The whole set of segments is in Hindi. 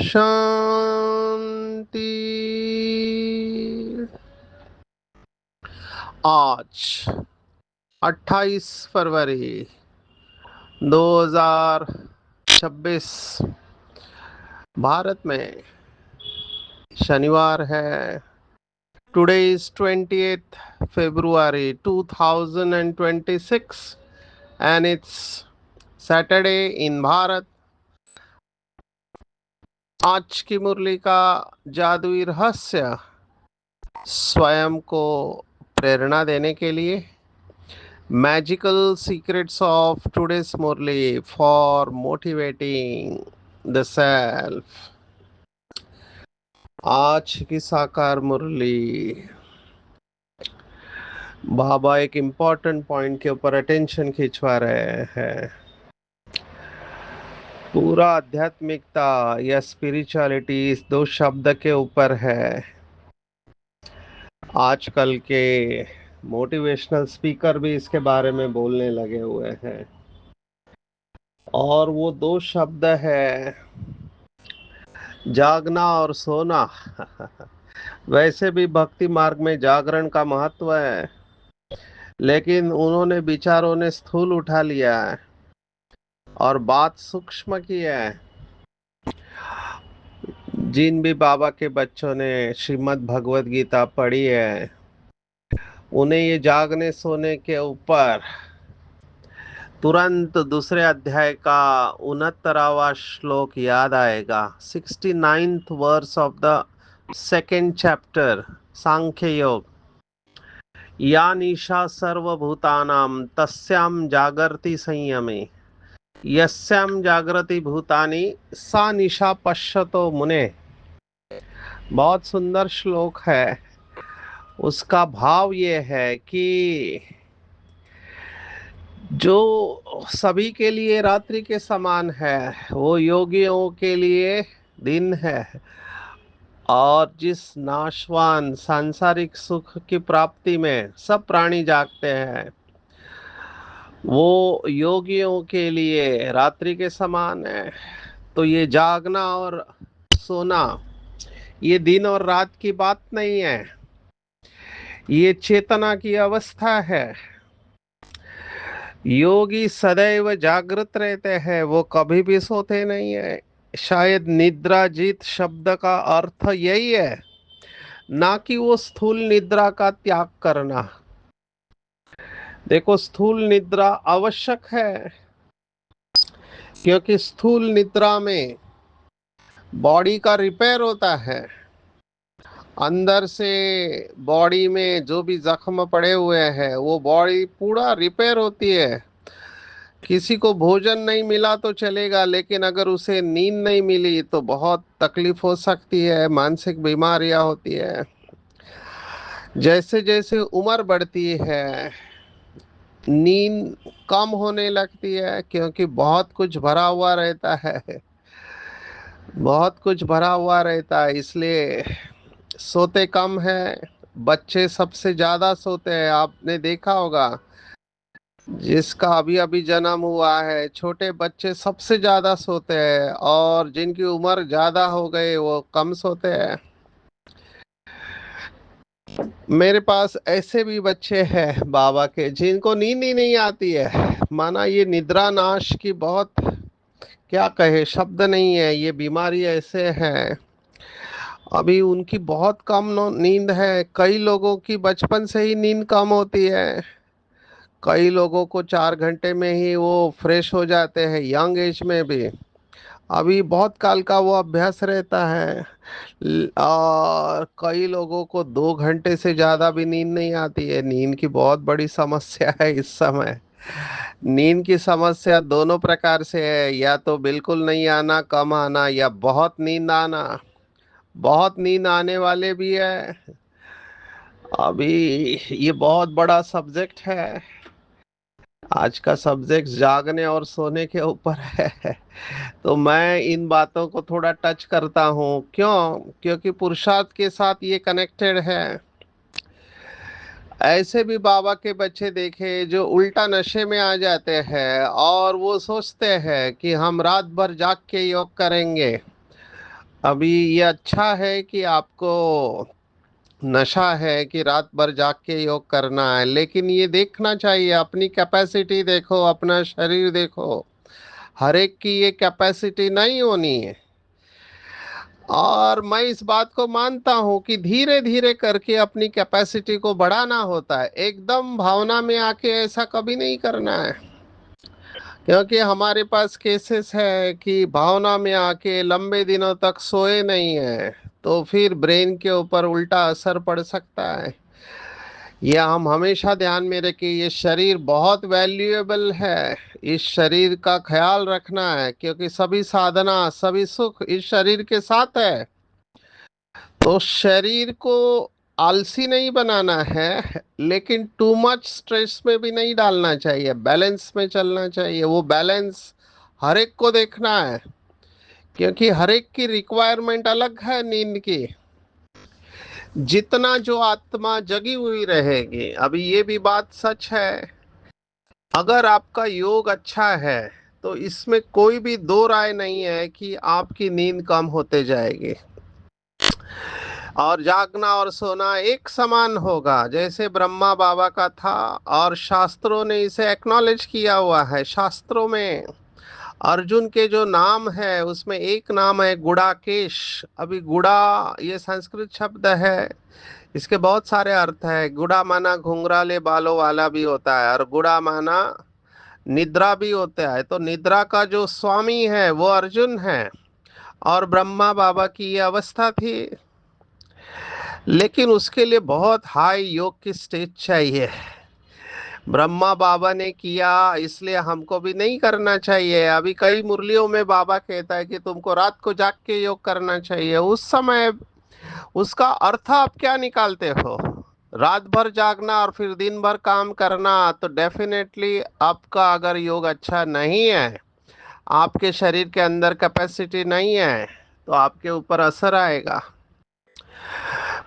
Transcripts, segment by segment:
शांति। आज 28 फरवरी 2026 भारत में शनिवार है। Today is 28th February 2026 and it's Saturday in Bharat. आज की मुरली का जादुई रहस्य स्वयं को प्रेरणा देने के लिए magical secrets of today's Murli for motivating the self. आज की साकार मुरली बाबा एक इम्पोर्टेंट पॉइंट के ऊपर अटेंशन खिंचवा रहे हैं। पूरा आध्यात्मिकता या स्पिरिचुअलिटी इस दो शब्द के ऊपर है। आजकल के मोटिवेशनल स्पीकर भी इसके बारे में बोलने लगे हुए हैं और वो दो शब्द है जागना और सोना। वैसे भी भक्ति मार्ग में जागरण का महत्व है, लेकिन उन्होंने विचारों ने स्थूल उठा लिया है और बात सूक्ष्म की है। जिन भी बाबा के बच्चों ने श्रीमद् भगवत गीता पढ़ी है, उन्हें ये जागने सोने के ऊपर तुरंत दूसरे अध्याय का 69वां श्लोक याद आएगा। 69th verse of the second chapter Sankhya Yoga. या निशा सर्वभूतानां तस्याम जागर्ति संयमे यस्याम जागृति भूतानि सा निशा पश्यतो मुने। बहुत सुंदर श्लोक है। उसका भाव ये है कि जो सभी के लिए रात्रि के समान है, वो योगियों के लिए दिन है। और जिस नाशवान सांसारिक सुख की प्राप्ति में सब प्राणी जागते हैं, वो योगियों के लिए रात्रि के समान है। तो ये जागना और सोना ये दिन और रात की बात नहीं है, ये चेतना की अवस्था है। योगी सदैव जागृत रहते हैं, वो कभी भी सोते नहीं है। शायद निद्राजीत शब्द का अर्थ यही है, ना कि वो स्थूल निद्रा का त्याग करना। देखो, स्थूल निद्रा आवश्यक है, क्योंकि स्थूल निद्रा में बॉडी का रिपेयर होता है। अंदर से बॉडी में जो भी जख्म पड़े हुए हैं, वो बॉडी पूरा रिपेयर होती है। किसी को भोजन नहीं मिला तो चलेगा, लेकिन अगर उसे नींद नहीं मिली तो बहुत तकलीफ हो सकती है, मानसिक बीमारियां होती है। जैसे जैसे उम्र बढ़ती है, नींद कम होने लगती है, क्योंकि बहुत कुछ भरा हुआ रहता है। बहुत कुछ भरा हुआ रहता है, इसलिए सोते कम है। बच्चे सबसे ज्यादा सोते हैं, आपने देखा होगा। जिसका अभी अभी जन्म हुआ है, छोटे बच्चे सबसे ज्यादा सोते हैं, और जिनकी उम्र ज्यादा हो गई वो कम सोते हैं। मेरे पास ऐसे भी बच्चे हैं बाबा के, जिनको नींद ही नहीं आती है। माना ये निद्रा नाश की बहुत, क्या कहे, शब्द नहीं है। ये बीमारी ऐसे है, अभी उनकी बहुत कम नींद है। कई लोगों की बचपन से ही नींद कम होती है। कई लोगों को 4 घंटे में ही वो फ्रेश हो जाते हैं, यंग एज में भी। अभी बहुत काल का वो अभ्यास रहता है। और कई लोगों को 2 घंटे से ज़्यादा भी नींद नहीं आती है। नींद की बहुत बड़ी समस्या है इस समय। नींद की समस्या दोनों प्रकार से है, या तो बिल्कुल नहीं आना, कम आना, या बहुत नींद आना। बहुत नींद आने वाले भी है। अभी ये बहुत बड़ा सब्जेक्ट है। आज का सब्जेक्ट जागने और सोने के ऊपर है। तो मैं इन बातों को थोड़ा टच करता हूँ। क्यों? क्योंकि पुरुषार्थ के साथ ये कनेक्टेड है। ऐसे भी बाबा के बच्चे देखे जो उल्टा नशे में आ जाते हैं और वो सोचते हैं कि हम रात भर जाग के योग करेंगे। अभी ये अच्छा है कि आपको नशा है कि रात भर जाग के योग करना है, लेकिन ये देखना चाहिए, अपनी कैपेसिटी देखो, अपना शरीर देखो। हर एक की ये कैपेसिटी नहीं होनी है। और मैं इस बात को मानता हूं कि धीरे धीरे करके अपनी कैपेसिटी को बढ़ाना होता है। एकदम भावना में आके ऐसा कभी नहीं करना है। क्योंकि हमारे पास केसेस है कि भावना में आके लंबे दिनों तक सोए नहीं है, तो फिर ब्रेन के ऊपर उल्टा असर पड़ सकता है। यह हम हमेशा ध्यान में रखें, ये शरीर बहुत वैल्यूएबल है। इस शरीर का ख्याल रखना है, क्योंकि सभी साधना सभी सुख इस शरीर के साथ है। तो शरीर को आलसी नहीं बनाना है, लेकिन टू मच स्ट्रेस में भी नहीं डालना चाहिए, बैलेंस में चलना चाहिए। वो बैलेंस हर एक को देखना है, क्योंकि हर एक की रिक्वायरमेंट अलग है नींद की। जितना जो आत्मा जगी हुई रहेगी, अभी ये भी बात सच है, अगर आपका योग अच्छा है तो इसमें कोई भी दो राय नहीं है कि आपकी नींद कम होते जाएगी। और जागना और सोना एक समान होगा, जैसे ब्रह्मा बाबा का था। और शास्त्रों ने इसे एक्नॉलेज किया हुआ है। शास्त्रों में अर्जुन के जो नाम है उसमें एक नाम है गुड़ाकेश। अभी गुड़ा ये संस्कृत शब्द है, इसके बहुत सारे अर्थ है। गुड़ा माना घुंघराले बालों वाला भी होता है, और गुड़ा माना निद्रा भी होता है। तो निद्रा का जो स्वामी है वो अर्जुन है, और ब्रह्मा बाबा की ये अवस्था थी। लेकिन उसके लिए बहुत हाई योग की स्टेज चाहिए। ब्रह्मा बाबा ने किया, इसलिए हमको भी नहीं करना चाहिए। अभी कई मुरलियों में बाबा कहता है कि तुमको रात को जाग के योग करना चाहिए। उस समय उसका अर्थ आप क्या निकालते हो? रात भर जागना और फिर दिन भर काम करना, तो डेफिनेटली आपका अगर योग अच्छा नहीं है, आपके शरीर के अंदर कैपेसिटी नहीं है, तो आपके ऊपर असर आएगा।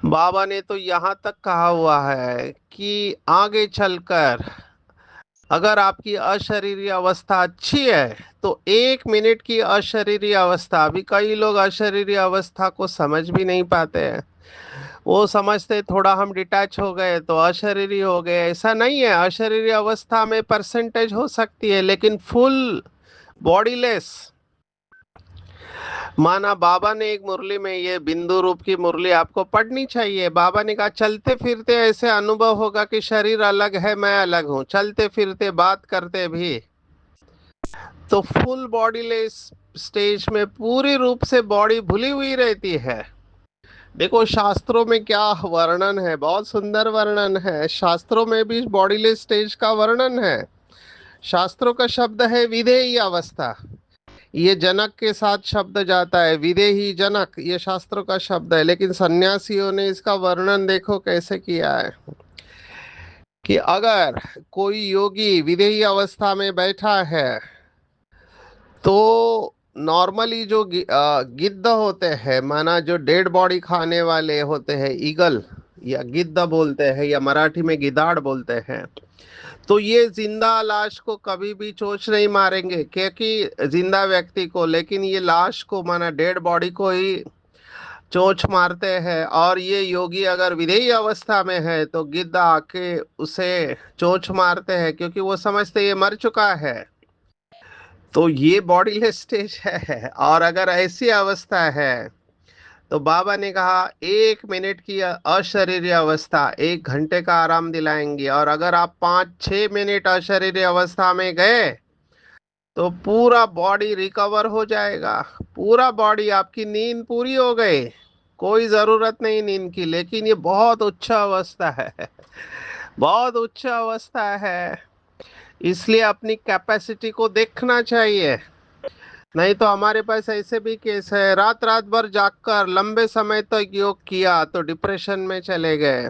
बाबा ने तो यहाँ तक कहा हुआ है कि आगे चलकर अगर आपकी अशरीरी अवस्था अच्छी है, तो 1 मिनट की अशरीरी अवस्था, अभी कई लोग अशरीरी अवस्था को समझ भी नहीं पाते हैं। वो समझते थोड़ा हम डिटैच हो गए तो अशरीरी हो गए। ऐसा नहीं है। अशरीरी अवस्था में परसेंटेज हो सकती है, लेकिन फुल बॉडीलेस। माना बाबा ने एक मुरली में, ये बिंदु रूप की मुरली आपको पढ़नी चाहिए। बाबा ने कहा चलते फिरते ऐसे अनुभव होगा कि शरीर अलग है, मैं अलग हूँ, चलते फिरते बात करते भी। तो फुल बॉडीलेस स्टेज में पूरी रूप से बॉडी भूली हुई रहती है। देखो शास्त्रों में क्या वर्णन है, बहुत सुंदर वर्णन है। शास्त्रों में भी बॉडीलेस स्टेज का वर्णन है। शास्त्रों का शब्द है विधेयी अवस्था। ये जनक के साथ शब्द जाता है, विदेही जनक, ये शास्त्रों का शब्द है। लेकिन सन्यासियों ने इसका वर्णन देखो कैसे किया है, कि अगर कोई योगी विदेही अवस्था में बैठा है, तो नॉर्मली जो गिद्ध होते हैं, माना जो डेड बॉडी खाने वाले होते हैं, ईगल या गिद्ध बोलते हैं, या मराठी में गिदाड़ बोलते हैं, तो ये जिंदा लाश को कभी भी चोंच नहीं मारेंगे, क्योंकि जिंदा व्यक्ति को, लेकिन ये लाश को, माना डेड बॉडी को ही चोंच मारते हैं। और ये योगी अगर विधेयी अवस्था में है तो गिद्ध आके उसे चोंच मारते हैं, क्योंकि वो समझते ये मर चुका है। तो ये बॉडीलेस स्टेज है। और अगर ऐसी अवस्था है, तो बाबा ने कहा 1 मिनट की अशरीरी अवस्था 1 घंटे का आराम दिलाएंगी। और अगर आप 5-6 मिनट अशरीरी अवस्था में गए, तो पूरा बॉडी रिकवर हो जाएगा। पूरा बॉडी, आपकी नींद पूरी हो गई, कोई जरूरत नहीं नींद की। लेकिन ये बहुत उच्च अवस्था है, बहुत उच्च अवस्था है। इसलिए अपनी कैपेसिटी को देखना चाहिए। नहीं तो हमारे पास ऐसे भी केस है, रात रात भर जागकर लंबे समय तक योग किया तो डिप्रेशन में चले गए।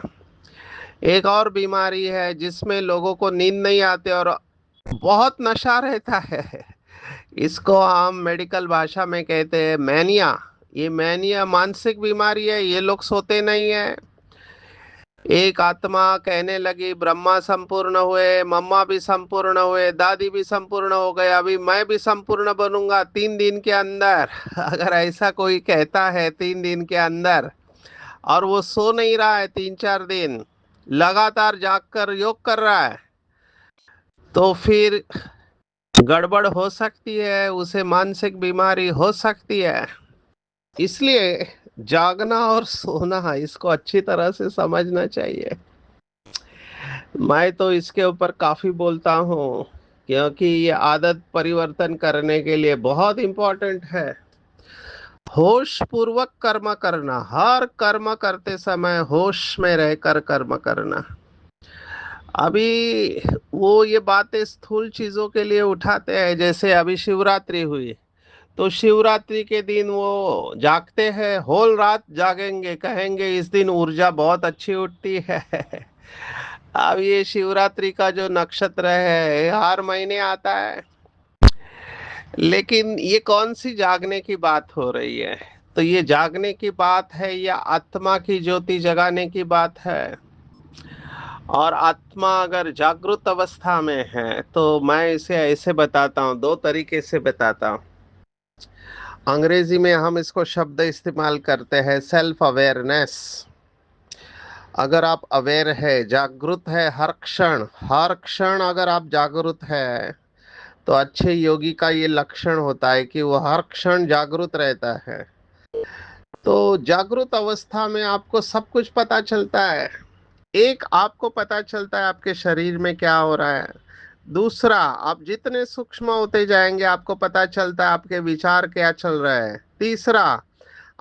एक और बीमारी है जिसमें लोगों को नींद नहीं आती और बहुत नशा रहता है। इसको हम मेडिकल भाषा में कहते हैं मैनिया। ये मैनिया मानसिक बीमारी है, ये लोग सोते नहीं है। एक आत्मा कहने लगी ब्रह्मा संपूर्ण हुए, मम्मा भी संपूर्ण हुए, दादी भी संपूर्ण हो गए, अभी मैं भी संपूर्ण बनूंगा 3 दिन के अंदर। अगर ऐसा कोई कहता है 3 दिन के अंदर, और वो सो नहीं रहा है 3-4 दिन, लगातार जागकर योग कर रहा है, तो फिर गड़बड़ हो सकती है, उसे मानसिक बीमारी हो सकती है। इसलिए जागना और सोना इसको अच्छी तरह से समझना चाहिए। मैं तो इसके ऊपर काफी बोलता हूँ, क्योंकि ये आदत परिवर्तन करने के लिए बहुत इम्पोर्टेंट है। होश पूर्वक कर्म करना, हर कर्म करते समय होश में रहकर कर्म करना। अभी वो ये बातें स्थूल चीजों के लिए उठाते हैं, जैसे अभी शिवरात्रि हुई तो शिवरात्रि के दिन वो जागते हैं, होल रात जागेंगे, कहेंगे इस दिन ऊर्जा बहुत अच्छी उठती है। अब ये शिवरात्रि का जो नक्षत्र है हर महीने आता है, लेकिन ये कौन सी जागने की बात हो रही है? तो ये जागने की बात है या आत्मा की ज्योति जगाने की बात है? और आत्मा अगर जागृत अवस्था में है तो मैं इसे ऐसे बताता हूँ, दो तरीके से बताता हूँ। अंग्रेजी में हम इसको शब्द इस्तेमाल करते हैं सेल्फ अवेयरनेस। अगर आप अवेयर है, जागृत है, हर क्षण अगर आप जागृत है, तो अच्छे योगी का ये लक्षण होता है कि वो हर क्षण जागृत रहता है। तो जागृत अवस्था में आपको सब कुछ पता चलता है। एक, आपको पता चलता है आपके शरीर में क्या हो रहा है। दूसरा, आप जितने सूक्ष्म होते जाएंगे आपको पता चलता है आपके विचार क्या चल रहा है। तीसरा,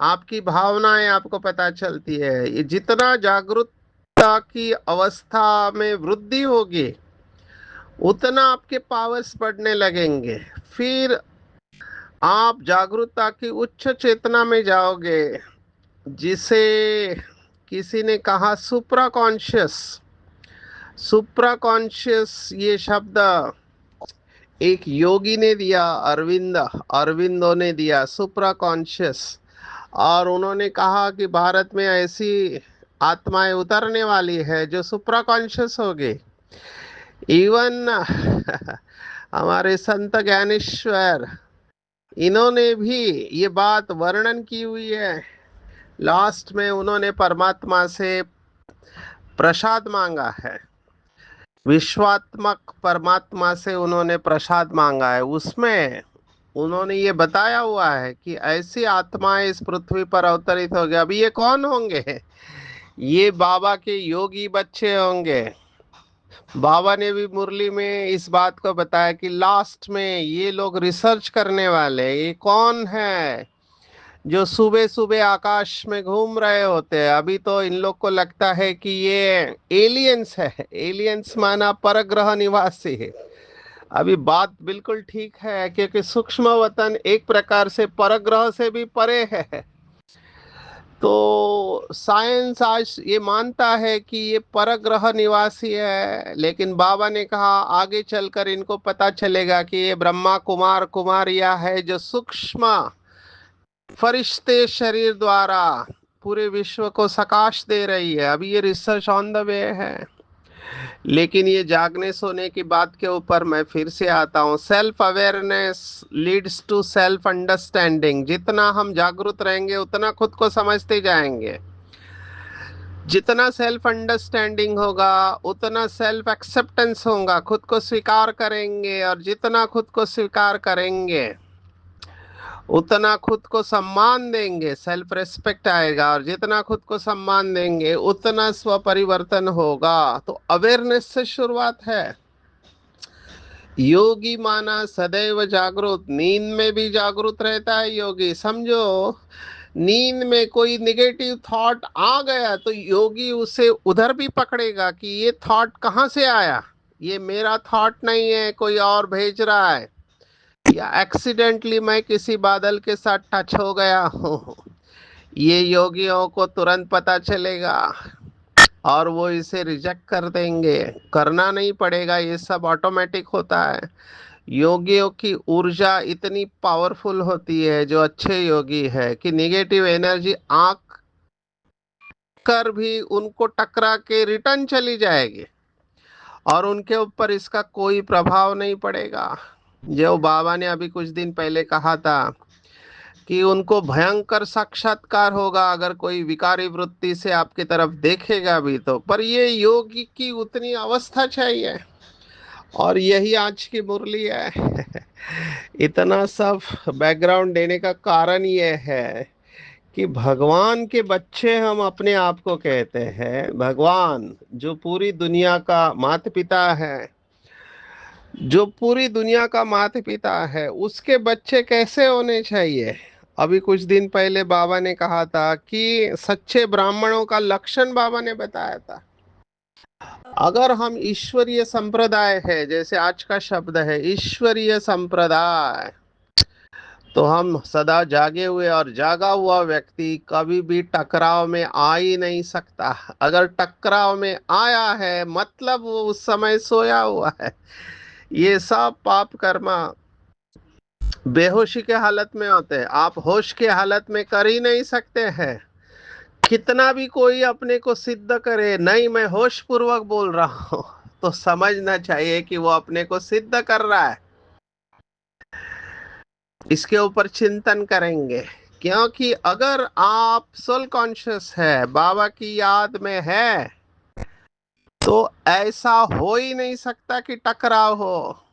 आपकी भावनाएं आपको पता चलती है। ये जितना जागरूकता की अवस्था में वृद्धि होगी उतना आपके पावर्स बढ़ने लगेंगे। फिर आप जागरूकता की उच्च चेतना में जाओगे, जिसे किसी ने कहा सुप्रा कॉन्शियस। सुप्रा कॉन्शियस ये शब्द एक योगी ने दिया, अरविंदो ने दिया सुप्रा कॉन्शियस। और उन्होंने कहा कि भारत में ऐसी आत्माएं उतरने वाली है जो सुप्रा कॉन्शियस होगी। इवन हमारे संत ज्ञानेश्वर, इन्होंने भी ये बात वर्णन की हुई है। लास्ट में उन्होंने परमात्मा से प्रसाद मांगा है, विश्वात्मक परमात्मा से उन्होंने प्रसाद मांगा है। उसमें उन्होंने ये बताया हुआ है कि ऐसी आत्माएं इस पृथ्वी पर अवतरित हो गए। अभी ये कौन होंगे? ये बाबा के योगी बच्चे होंगे। बाबा ने भी मुरली में इस बात को बताया कि लास्ट में ये लोग रिसर्च करने वाले, ये कौन है जो सुबह सुबह आकाश में घूम रहे होते हैं। अभी तो इन लोग को लगता है कि ये एलियंस है, एलियंस माना परग्रह निवासी है। अभी बात बिल्कुल ठीक है, क्योंकि सूक्ष्म वतन एक प्रकार से परग्रह से भी परे है। तो साइंस आज ये मानता है कि ये परग्रह निवासी है, लेकिन बाबा ने कहा आगे चलकर इनको पता चलेगा कि ये ब्रह्मा कुमार कुमारियां है जो सूक्ष्म फरिश्ते शरीर द्वारा पूरे विश्व को सकाश दे रही है। अभी ये रिसर्च ऑन द वे है। लेकिन ये जागने सोने की बात के ऊपर मैं फिर से आता हूँ। Self awareness leads to self understanding. जितना हम जागरूक रहेंगे उतना खुद को समझते जाएंगे। जितना सेल्फ अंडरस्टैंडिंग होगा उतना सेल्फ एक्सेप्टेंस होगा, खुद को स्वीकार करेंगे। और जितना खुद को स्वीकार करेंगे उतना खुद को सम्मान देंगे, सेल्फ रेस्पेक्ट आएगा। और जितना खुद को सम्मान देंगे उतना स्व परिवर्तन होगा। तो अवेयरनेस से शुरुआत है। योगी माना सदैव जागरूक, नींद में भी जागरूक रहता है योगी। समझो, नींद में कोई निगेटिव थॉट आ गया तो योगी उसे उधर भी पकड़ेगा कि ये थॉट कहाँ से आया, ये मेरा थॉट नहीं है, कोई और भेज रहा है। या एक्सीडेंटली मैं किसी बादल के साथ टच हो गया हूँ, ये योगियों को तुरंत पता चलेगा और वो इसे रिजेक्ट कर देंगे। करना नहीं पड़ेगा, ये सब ऑटोमेटिक होता है। योगियों की ऊर्जा इतनी पावरफुल होती है, जो अच्छे योगी है, कि निगेटिव एनर्जी आंख कर भी उनको टकरा के रिटर्न चली जाएगी और उनके ऊपर इसका कोई प्रभाव नहीं पड़ेगा। जो बाबा ने अभी कुछ दिन पहले कहा था कि उनको भयंकर साक्षात्कार होगा अगर कोई विकारी वृत्ति से आपकी तरफ देखेगा भी तो, पर ये योगी की उतनी अवस्था चाहिए। और यही आज की मुरली है। इतना सब बैकग्राउंड देने का कारण ये है कि भगवान के बच्चे हम अपने आप को कहते हैं। भगवान जो पूरी दुनिया का माता पिता है, जो पूरी दुनिया का माता पिता है, उसके बच्चे कैसे होने चाहिए। अभी कुछ दिन पहले बाबा ने कहा था कि सच्चे ब्राह्मणों का लक्षण बाबा ने बताया था। अगर हम ईश्वरीय संप्रदाय है, जैसे आज का शब्द है ईश्वरीय संप्रदाय, तो हम सदा जागे हुए, और जागा हुआ व्यक्ति कभी भी टकराव में आ ही नहीं सकता। अगर टकराव में आया है मतलब वो उस समय सोया हुआ है। ये सब पाप कर्मा बेहोशी के हालत में होते हैं, आप होश के हालत में कर ही नहीं सकते हैं। कितना भी कोई अपने को सिद्ध करे, नहीं मैं होश पूर्वक बोल रहा हूं, तो समझना चाहिए कि वो अपने को सिद्ध कर रहा है। इसके ऊपर चिंतन करेंगे, क्योंकि अगर आप सोल कॉन्शियस है, बाबा की याद में है, तो ऐसा हो ही नहीं सकता कि टकराव हो।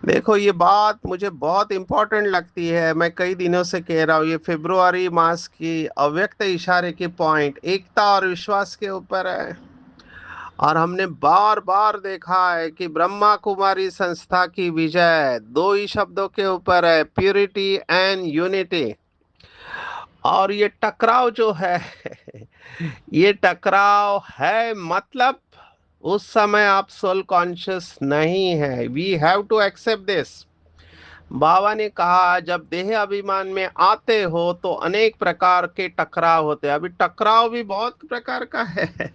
देखो ये बात मुझे बहुत इंपॉर्टेंट लगती है, मैं कई दिनों से कह रहा हूँ। ये फरवरी मास की अव्यक्त इशारे की पॉइंट एकता और विश्वास के ऊपर है। और हमने बार बार देखा है कि ब्रह्मा कुमारी संस्था की विजय दो ही शब्दों के ऊपर है, प्यूरिटी एंड यूनिटी। और ये टकराव जो है, ये टकराव है मतलब उस समय आप सोल कॉन्शियस नहीं है। We have to accept this. बाबा ने कहा जब देह अभिमान में आते हो तो अनेक प्रकार के टकराव होते हैं। अभी टकराव भी बहुत प्रकार का है।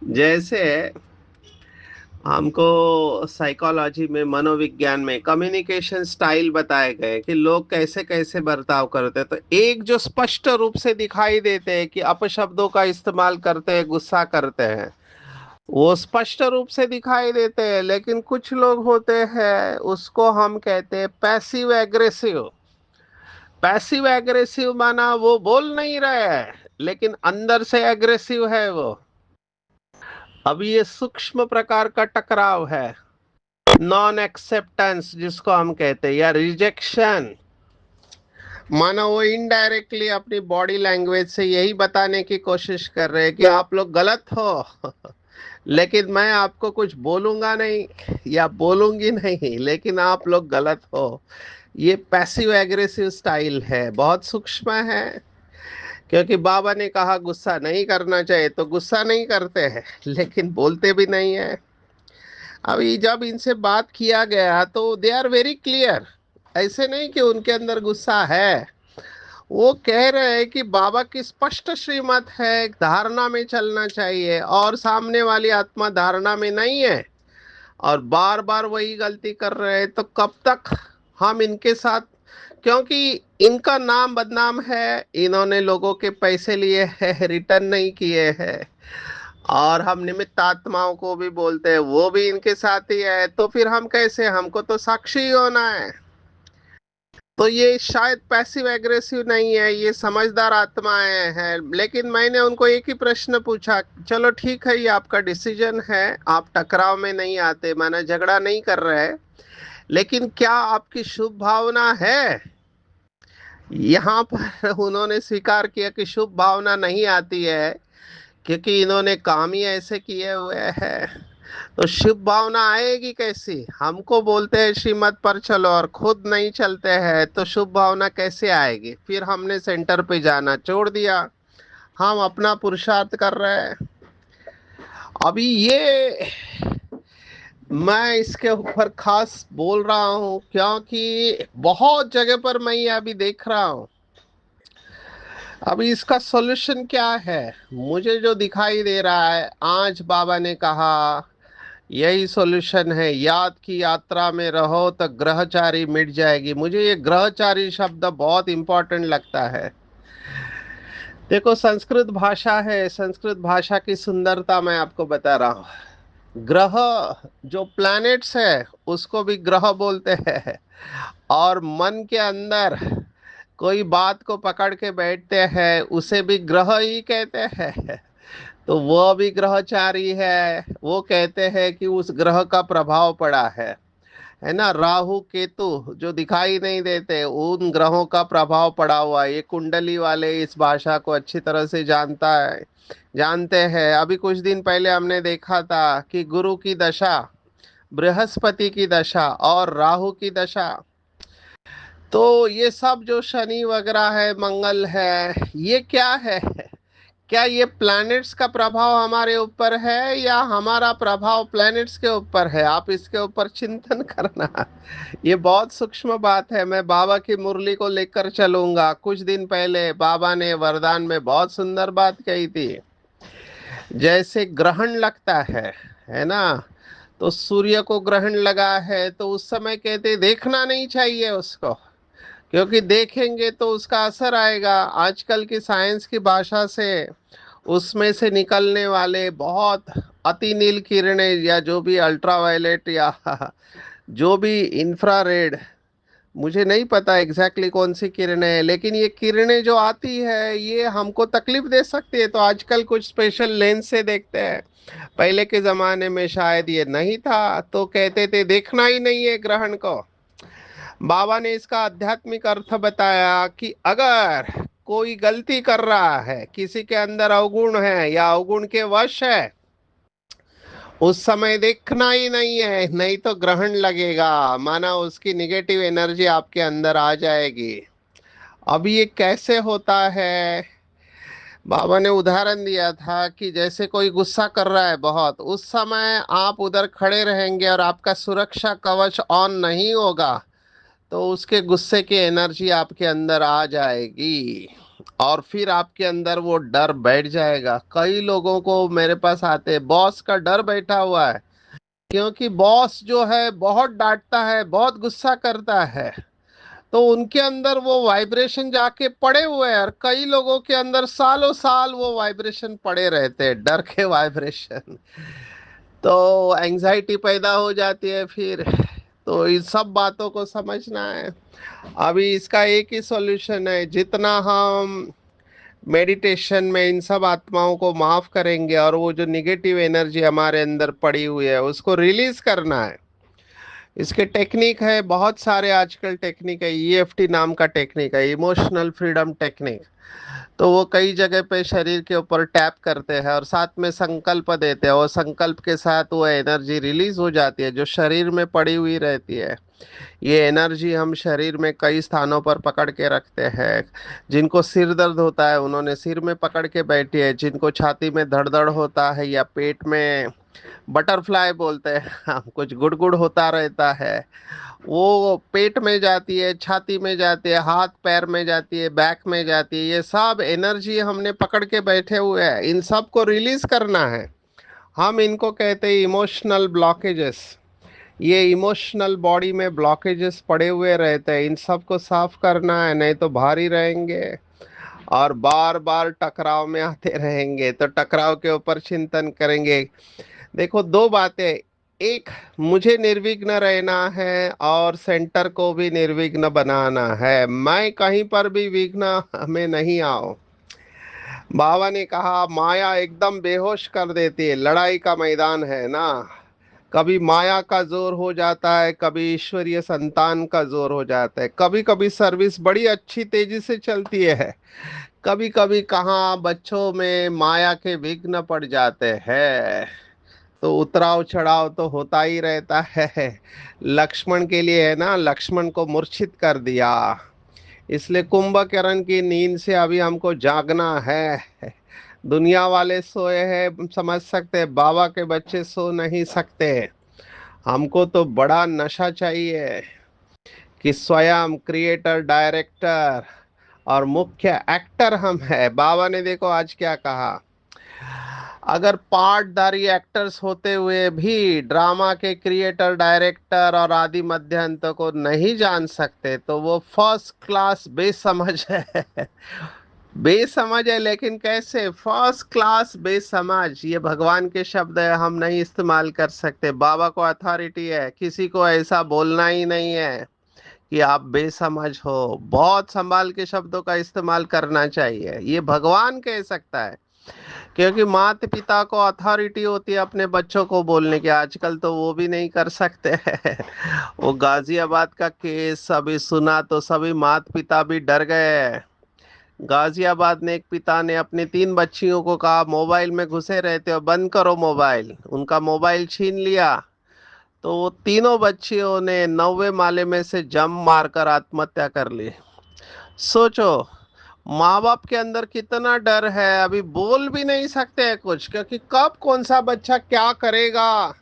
जैसे हमको साइकोलॉजी में, मनोविज्ञान में कम्युनिकेशन स्टाइल बताए गए कि लोग कैसे कैसे बर्ताव करते हैं। तो एक जो स्पष्ट रूप से दिखाई देते हैं कि अपशब्दों का इस्तेमाल करते हैं, गुस्सा करते हैं, वो स्पष्ट रूप से दिखाई देते हैं। लेकिन कुछ लोग होते हैं, उसको हम कहते हैं पैसिव एग्रेसिव। पैसिव एग्रेसिव माना वो बोल नहीं रहे हैं लेकिन अंदर से एग्रेसिव है वो। अभी ये सूक्ष्म प्रकार का टकराव है, नॉन एक्सेप्टेंस जिसको हम कहते हैं, या रिजेक्शन। मानो वो इनडायरेक्टली अपनी बॉडी लैंग्वेज से यही बताने की कोशिश कर रहे हैं कि आप लोग गलत हो। लेकिन मैं आपको कुछ बोलूंगा नहीं या बोलूंगी नहीं, लेकिन आप लोग गलत हो। ये पैसिव एग्रेसिव स्टाइल है, बहुत सूक्ष्म है। क्योंकि बाबा ने कहा गुस्सा नहीं करना चाहिए, तो गुस्सा नहीं करते हैं लेकिन बोलते भी नहीं है। अभी जब इनसे बात किया गया तो दे आर वेरी क्लियर। ऐसे नहीं कि उनके अंदर गुस्सा है, वो कह रहे हैं कि बाबा की स्पष्ट श्रीमत है, धारणा में चलना चाहिए, और सामने वाली आत्मा धारणा में नहीं है और बार बार वही गलती कर रहे हैं। तो कब तक हम इनके साथ, क्योंकि इनका नाम बदनाम है, इन्होंने लोगों के पैसे लिए हैं, रिटर्न नहीं किए हैं, और हम निमित्त आत्माओं को भी बोलते हैं, वो भी इनके साथ ही है। तो फिर हम कैसे, हमको तो साक्षी ही होना है। तो ये शायद पैसिव एग्रेसिव नहीं है, ये समझदार आत्माएं हैं। लेकिन मैंने उनको एक ही प्रश्न पूछा, चलो ठीक है, ये आपका डिसीजन है, आप टकराव में नहीं आते, माना झगड़ा नहीं कर रहे, लेकिन क्या आपकी शुभ भावना है। यहाँ पर उन्होंने स्वीकार किया कि शुभ भावना नहीं आती है, क्योंकि इन्होंने काम ही ऐसे किए हुए हैं। तो शुभ भावना आएगी कैसी, हमको बोलते हैं श्रीमत पर चलो और खुद नहीं चलते हैं, तो शुभ भावना कैसे आएगी। फिर हमने सेंटर पे जाना छोड़ दिया, हम अपना पुरुषार्थ कर रहे हैं। अभी ये मैं इसके ऊपर खास बोल रहा हूँ क्योंकि बहुत जगह पर मैं ये अभी देख रहा हूँ। अभी इसका सॉल्यूशन क्या है? मुझे जो दिखाई दे रहा है, आज बाबा ने कहा यही सॉल्यूशन है, याद की यात्रा में रहो तो ग्रहचारी मिट जाएगी। मुझे ये ग्रहचारी शब्द बहुत इंपॉर्टेंट लगता है। देखो, संस्कृत भाषा है, संस्कृत भाषा की सुंदरता मैं आपको बता रहा हूँ। ग्रह, जो प्लैनेट्स है उसको भी ग्रह बोलते हैं। और मन के अंदर कोई बात को पकड़ के बैठते हैं उसे भी ग्रह ही कहते हैं। तो वो भी ग्रहचारी है। वो कहते हैं कि उस ग्रह का प्रभाव पड़ा है ना। राहु केतु जो दिखाई नहीं देते, उन ग्रहों का प्रभाव पड़ा हुआ है। ये कुंडली वाले इस भाषा को अच्छी तरह से जानते हैं। अभी कुछ दिन पहले हमने देखा था कि गुरु की दशा, बृहस्पति की दशा और राहु की दशा। तो ये सब जो शनि वगैरह है, मंगल है, ये क्या है? क्या ये प्लैनेट्स का प्रभाव हमारे ऊपर है या हमारा प्रभाव प्लैनेट्स के ऊपर है? आप इसके ऊपर चिंतन करना। ये बहुत सूक्ष्म बात है। मैं बाबा की मुरली को लेकर चलूंगा। कुछ दिन पहले बाबा ने वरदान में बहुत सुंदर बात कही थी। जैसे ग्रहण लगता है ना। तो सूर्य को ग्रहण लगा है तो उस समय कहते देखना नहीं चाहिए उसको, क्योंकि देखेंगे तो उसका असर आएगा। आजकल की साइंस की भाषा से उसमें से निकलने वाले बहुत अति नील किरणें या जो भी अल्ट्रावायलेट या जो भी इंफ्रारेड, मुझे नहीं पता एग्जैक्टली कौन सी किरणें हैं, लेकिन ये किरणें जो आती है ये हमको तकलीफ दे सकती है। तो आजकल कुछ स्पेशल लेंस से देखते हैं। पहले के ज़माने में शायद ये नहीं था, तो कहते थे देखना ही नहीं है ग्रहण को। बाबा ने इसका आध्यात्मिक अर्थ बताया कि अगर कोई गलती कर रहा है, किसी के अंदर अवगुण है या अवगुण के वश है, उस समय देखना ही नहीं है, नहीं तो ग्रहण लगेगा। माना उसकी निगेटिव एनर्जी आपके अंदर आ जाएगी। अब ये कैसे होता है? बाबा ने उदाहरण दिया था कि जैसे कोई गुस्सा कर रहा है बहुत, उस समय आप उधर खड़े रहेंगे और आपका सुरक्षा कवच ऑन नहीं होगा, तो उसके गुस्से की एनर्जी आपके अंदर आ जाएगी और फिर आपके अंदर वो डर बैठ जाएगा। कई लोगों को मेरे पास आते, बॉस का डर बैठा हुआ है, क्योंकि बॉस जो है बहुत डांटता है, बहुत गुस्सा करता है। तो उनके अंदर वो वाइब्रेशन जाके पड़े हुए हैं और कई लोगों के अंदर सालों साल वो वाइब्रेशन पड़े रहते हैं, डर के वाइब्रेशन। तो एंजाइटी पैदा हो जाती है फिर। तो इन सब बातों को समझना है। अभी इसका एक ही सॉल्यूशन है, जितना हम मेडिटेशन में इन सब आत्माओं को माफ करेंगे और वो जो निगेटिव एनर्जी हमारे अंदर पड़ी हुई है उसको रिलीज करना है। इसके टेक्निक है बहुत सारे, आजकल टेक्निक है, ईएफटी नाम का टेक्निक है, इमोशनल फ्रीडम टेक्निक। तो वो कई जगह पे शरीर के ऊपर टैप करते हैं और साथ में संकल्प देते हैं, और संकल्प के साथ वो एनर्जी रिलीज हो जाती है जो शरीर में पड़ी हुई रहती है। ये एनर्जी हम शरीर में कई स्थानों पर पकड़ के रखते हैं। जिनको सिर दर्द होता है उन्होंने सिर में पकड़ के बैठी है, जिनको छाती में धड़धड़ होता है या पेट में बटरफ्लाई बोलते हैं हम, कुछ गुड़गुड़ होता रहता है, वो पेट में जाती है, छाती में जाती है, हाथ पैर में जाती है, बैक में जाती है। ये सब एनर्जी हमने पकड़ के बैठे हुए हैं, इन सब को रिलीज करना है। हम इनको कहते हैं इमोशनल ब्लॉकेजेस। ये इमोशनल बॉडी में ब्लॉकेजेस पड़े हुए रहते हैं, इन सब को साफ करना है, नहीं तो भारी रहेंगे और बार बार टकराव में आते रहेंगे। तो टकराव के ऊपर चिंतन करेंगे। देखो, दो बातें, एक, मुझे निर्विघ्न रहना है और सेंटर को भी निर्विघ्न बनाना है। मैं कहीं पर भी विघ्न में नहीं आओ। बाबा ने कहा माया एकदम बेहोश कर देती है, लड़ाई का मैदान है ना। कभी माया का जोर हो जाता है, कभी ईश्वरीय संतान का जोर हो जाता है। कभी कभी सर्विस बड़ी अच्छी तेजी से चलती है, कभी कभी कहाँ बच्चों में माया के विघ्न पड़ जाते हैं। तो उतराव चढ़ाव तो होता ही रहता है। लक्ष्मण के लिए है ना, लक्ष्मण को मूर्छित कर दिया। इसलिए कुंभकर्ण की नींद से अभी हमको जागना है। दुनिया वाले सोए हैं, समझ सकते हैं, बाबा के बच्चे सो नहीं सकते। हमको तो बड़ा नशा चाहिए कि स्वयं क्रिएटर, डायरेक्टर और मुख्य एक्टर हम है। बाबा ने देखो आज क्या कहा, अगर पार्टधारी एक्टर्स होते हुए भी ड्रामा के क्रिएटर, डायरेक्टर और आदि मध्य अंत को नहीं जान सकते तो वो फर्स्ट क्लास बेसमझ है। बेसमझ है, लेकिन कैसे? फर्स्ट क्लास बेसमझ, ये भगवान के शब्द है, हम नहीं इस्तेमाल कर सकते। बाबा को अथॉरिटी है, किसी को ऐसा बोलना ही नहीं है कि आप बेसमझ हो। बहुत संभाल के शब्दों का इस्तेमाल करना चाहिए, ये भगवान कह सकता है, क्योंकि माता पिता को अथॉरिटी होती है अपने बच्चों को बोलने की। आजकल तो वो भी नहीं कर सकते हैं। वो गाजियाबाद का केस अभी सुना तो सभी माता पिता भी डर गए। गाजियाबाद ने एक पिता ने अपनी 3 बच्चियों को कहा मोबाइल में घुसे रहते हो, बंद करो मोबाइल। उनका मोबाइल छीन लिया तो वो तीनों बच्चियों ने 9वें माले में से जंप मारकर आत्महत्या कर ली। सोचो, माँ बाप के अंदर कितना डर है, अभी बोल भी नहीं सकते हैं कुछ, क्योंकि कब कौन सा बच्चा क्या करेगा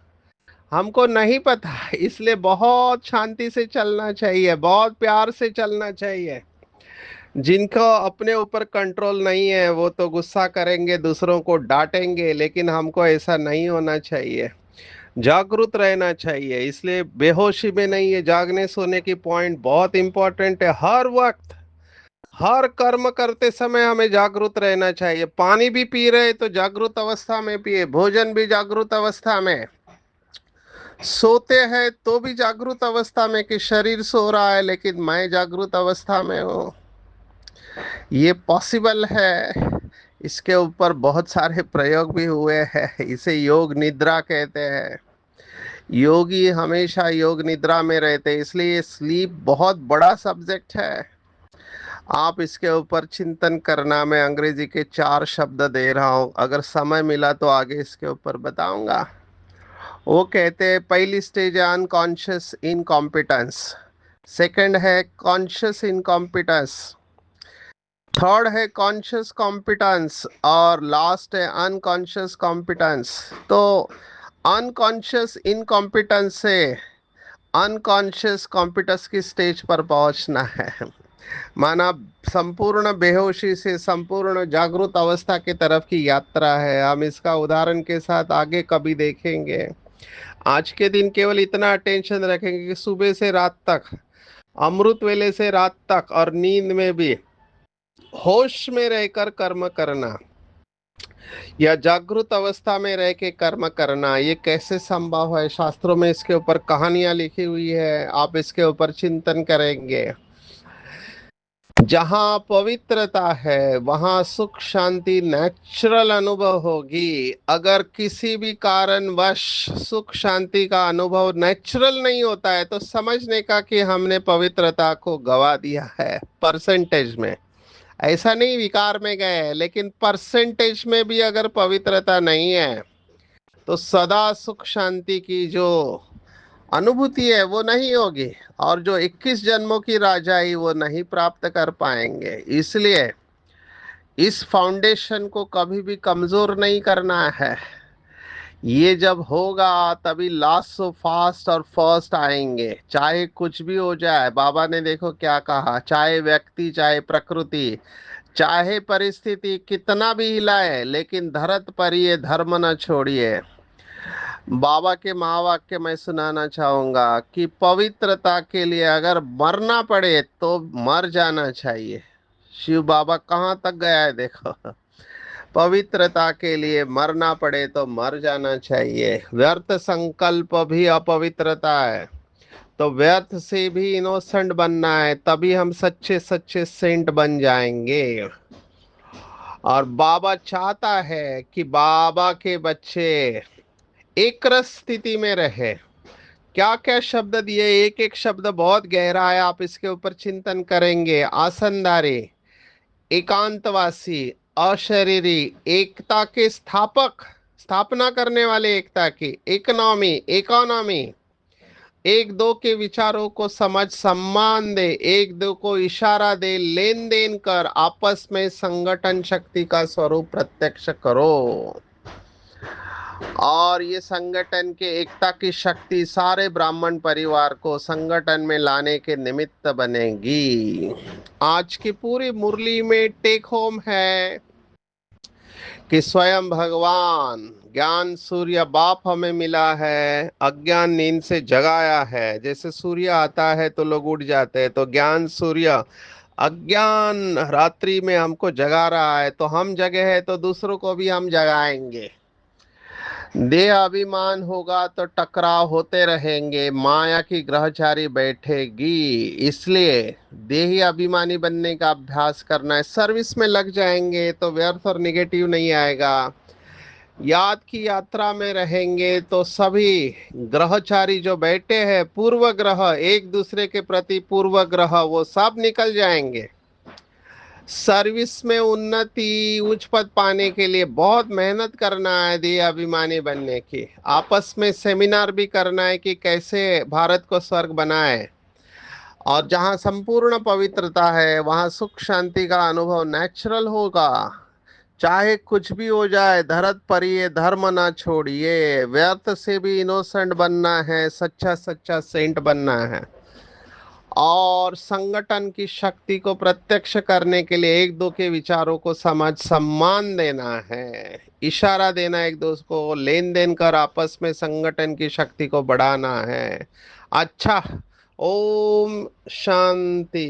हमको नहीं पता। इसलिए बहुत शांति से चलना चाहिए, बहुत प्यार से चलना चाहिए। जिनको अपने ऊपर कंट्रोल नहीं है वो तो गुस्सा करेंगे, दूसरों को डांटेंगे, लेकिन हमको ऐसा नहीं होना चाहिए। जागरूक रहना चाहिए। इसलिए बेहोशी में नहीं है, जागने सोने की पॉइंट बहुत इंपॉर्टेंट है। हर वक्त हर कर्म करते समय हमें जागरूक रहना चाहिए। पानी भी पी रहे तो जागरूक अवस्था में पिए, भोजन भी जागरूक अवस्था में, सोते हैं तो भी जागरूक अवस्था में कि शरीर सो रहा है लेकिन मैं जागरूक अवस्था में हूँ। ये पॉसिबल है। इसके ऊपर बहुत सारे प्रयोग भी हुए हैं, इसे योग निद्रा कहते हैं। योगी हमेशा योग निद्रा में रहते हैं, इसलिए स्लीप बहुत बड़ा सब्जेक्ट है। आप इसके ऊपर चिंतन करना। मैं अंग्रेजी के 4 शब्द दे रहा हूँ, अगर समय मिला तो आगे इसके ऊपर बताऊंगा। वो कहते हैं पहली स्टेज है अनकॉन्शियस इनकॉम्पिटेंस, सेकंड है कॉन्शियस इनकॉम्पिटेंस, थर्ड है कॉन्शियस कॉम्पिटेंस और लास्ट है अनकॉन्शियस कॉम्पिटेंस। तो अनकॉन्शियस इनकॉम्पिटेंस से अनकॉन्शियस कॉम्पिटेंस की स्टेज पर पहुंचना है। माना संपूर्ण बेहोशी से संपूर्ण जागृत अवस्था की तरफ की यात्रा है। हम इसका उदाहरण के साथ आगे कभी देखेंगे। आज के दिन केवल इतना अटेंशन रखेंगे कि सुबह से रात तक, अमृत वेले से रात तक और नींद में भी होश में रहकर कर्म करना या जागृत अवस्था में रह के कर्म करना, ये कैसे संभव है? शास्त्रों में इसके ऊपर कहानियां लिखी हुई है, आप इसके ऊपर चिंतन करेंगे। जहाँ पवित्रता है वहाँ सुख शांति नेचुरल अनुभव होगी। अगर किसी भी कारणवश सुख शांति का अनुभव नेचुरल नहीं होता है तो समझने का कि हमने पवित्रता को गवा दिया है परसेंटेज में। ऐसा नहीं विकार में गए, लेकिन परसेंटेज में भी अगर पवित्रता नहीं है तो सदा सुख शांति की जो अनुभूति है वो नहीं होगी, और जो 21 जन्मों की राजाई वो नहीं प्राप्त कर पाएंगे। इसलिए इस फाउंडेशन को कभी भी कमजोर नहीं करना है। ये जब होगा तभी लास्ट सो फास्ट और फर्स्ट आएंगे, चाहे कुछ भी हो जाए। बाबा ने देखो क्या कहा, चाहे व्यक्ति, चाहे प्रकृति, चाहे परिस्थिति कितना भी हिलाए, लेकिन धरत पर ये धर्म न छोड़िए। बाबा के महावाक्य मैं सुनाना चाहूंगा कि पवित्रता के लिए अगर मरना पड़े तो मर जाना चाहिए। शिव बाबा कहाँ तक गया है देखो। पवित्रता के लिए मरना पड़े तो मर जाना चाहिए। व्यर्थ संकल्प भी अपवित्रता है, तो व्यर्थ से भी इनोसेंट बनना है, तभी हम सच्चे सच्चे सेंट बन जाएंगे। और बाबा चाहता है कि बाबा के बच्चे एक रस स्थिति में रहे। क्या क्या शब्द दिए, एक एक शब्द बहुत गहरा है, आप इसके ऊपर चिंतन करेंगे। आसनदारी, एकांतवासी, अशरीरी, एकता के स्थापक, स्थापना करने वाले एकता की, इकोनॉमी, इकोनॉमी, एक दो के विचारों को समझ सम्मान दे, एक दो को इशारा दे, लेन देन कर, आपस में संगठन शक्ति का स्वरूप प्रत्यक्ष करो। और ये संगठन के एकता की शक्ति सारे ब्राह्मण परिवार को संगठन में लाने के निमित्त बनेगी। आज की पूरी मुरली में टेक होम है कि स्वयं भगवान ज्ञान सूर्य बाप हमें मिला है, अज्ञान नींद से जगाया है। जैसे सूर्य आता है तो लोग उठ जाते हैं, तो ज्ञान सूर्य अज्ञान रात्रि में हमको जगा रहा है, तो हम जगे हैं तो दूसरों को भी हम जगाएंगे। देह अभिमान होगा तो टकराव होते रहेंगे, माया की ग्रहचारी बैठेगी। इसलिए देही अभिमानी बनने का अभ्यास करना है। सर्विस में लग जाएंगे तो व्यर्थ और निगेटिव नहीं आएगा। याद की यात्रा में रहेंगे तो सभी ग्रहचारी जो बैठे हैं, पूर्व ग्रह, एक दूसरे के प्रति पूर्व ग्रह, वो सब निकल जाएंगे। सर्विस में उन्नति उच्च पद पाने के लिए बहुत मेहनत करना है देह अभिमानी बनने की। आपस में सेमिनार भी करना है कि कैसे भारत को स्वर्ग बनाए। और जहाँ संपूर्ण पवित्रता है वहाँ सुख शांति का अनुभव नेचुरल होगा। चाहे कुछ भी हो जाए, धरत पर ये धर्म ना छोड़िए। व्यर्थ से भी इनोसेंट बनना है, सच्चा सच्चा सेंट बनना है। और संगठन की शक्ति को प्रत्यक्ष करने के लिए एक दो के विचारों को समझ सम्मान देना है, इशारा देना, एक दूसरे को लेन देन कर आपस में संगठन की शक्ति को बढ़ाना है। अच्छा, ओम शांति।